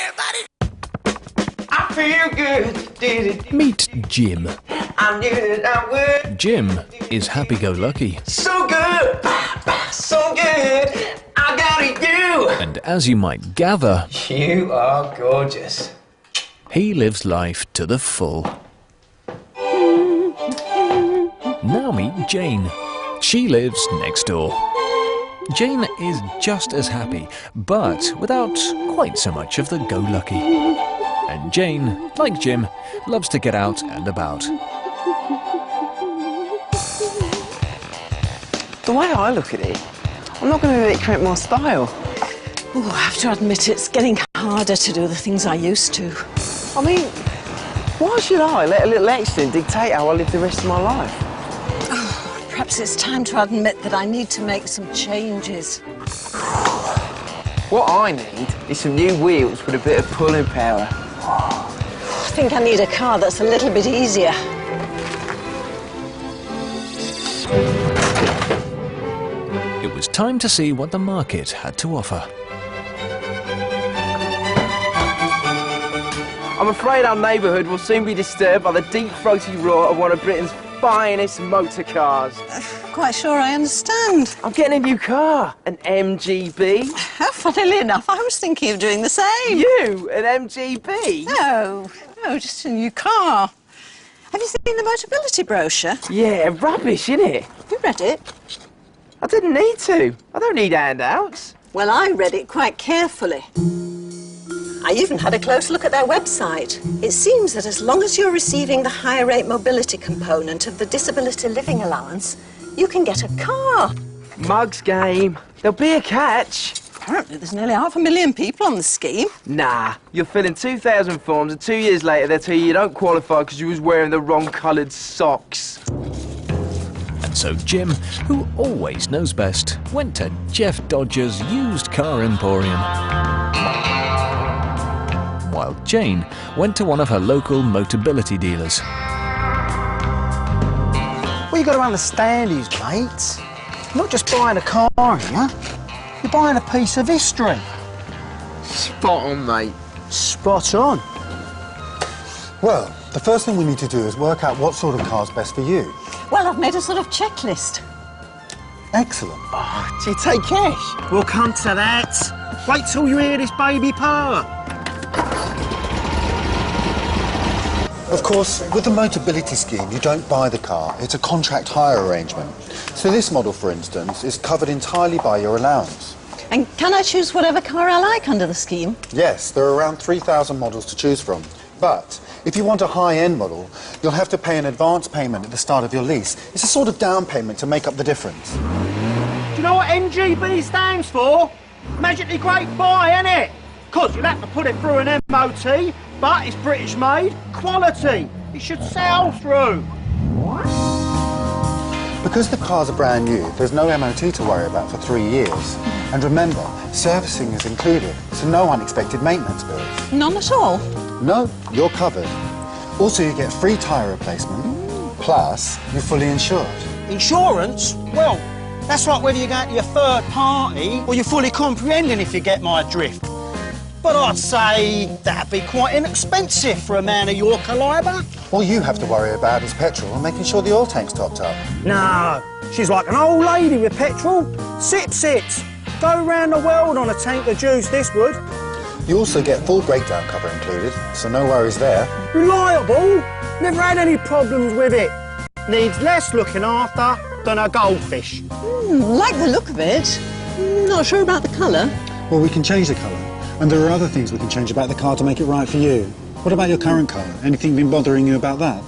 Everybody, I feel good. Did it. Meet Jim. I knew that I would. Jim is happy-go-lucky. So good, so good. I got you. And as you might gather, You are gorgeous. he lives life to the full. Now meet Jane. She lives next door. Jane is just as happy, but without quite so much of the go-lucky. And Jane, like Jim, loves to get out and about. The way I look at it, I'm not going to let it create more style. Oh, I have to admit it's getting harder to do the things I used to. I mean, why should I let a little accident dictate how I live the rest of my life? Perhaps it's time to admit that I need to make some changes. What I need is some new wheels with a bit of pulling power. I think I need a car that's a little bit easier. It was time to see what the market had to offer. I'm afraid our neighbourhood will soon be disturbed by the deep-throated roar of one of Britain's finest motor cars. Quite sure I understand. I'm getting a new car, an MGB. Funnily enough, I was thinking of doing the same. You, an MGB? No, just a new car. Have you seen the Motability brochure? Yeah, rubbish, innit? You read it? I didn't need to. I don't need handouts. Well, I read it quite carefully. I even had a close look at their website. It seems that as long as you're receiving the higher rate mobility component of the disability living allowance, you can get a car. Mugs game. There'll be a catch. Apparently there's nearly 500,000 people on the scheme. Nah, you're filling 2,000 forms and 2 years later they'll tell you don't qualify because you was wearing the wrong coloured socks. And so Jim, who always knows best, went to Jeff Dodger's used car emporium. While Jane went to one of her local Motability dealers. What you got to understand is, mate, you're not just buying a car here, you're buying a piece of history. Spot on, mate. Spot on. Well, the first thing we need to do is work out what sort of car's best for you. Well, I've made a sort of checklist. Excellent. Oh, do you take cash? We'll come to that. Wait till you hear this baby purr. Of course, with the Motability scheme, you don't buy the car. It's a contract hire arrangement. So this model, for instance, is covered entirely by your allowance. And can I choose whatever car I like under the scheme? Yes, there are around 3,000 models to choose from. But if you want a high-end model, you'll have to pay an advance payment at the start of your lease. It's a sort of down payment to make up the difference. Do you know what MGB stands for? Magically Great Buy, innit? Because you'll have to put it through an MOT, but it's British made, quality. It should sell through. Because the cars are brand new, there's no MOT to worry about for 3 years. And remember, servicing is included, so no unexpected maintenance bills. None at all. No, you're covered. Also, you get free tyre replacement, plus you're fully insured. Insurance? Well, that's like whether you're going to your third party or you're fully comprehending, if you get my drift. But I'd say that'd be quite inexpensive for a man of your calibre. All you have to worry about is petrol and making sure the oil tank's topped up. No, she's like an old lady with petrol. Sip. Go round the world on a tank of juice, this would. You also get full breakdown cover included, so no worries there. Reliable. Never had any problems with it. Needs less looking after than a goldfish. Like the look of it. Not sure about the colour. Well, we can change the colour. And there are other things we can change about the car to make it right for you. What about your current car? Anything been bothering you about that?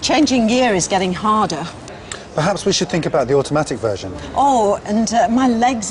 Changing gear is getting harder. Perhaps we should think about the automatic version. Oh, and my legs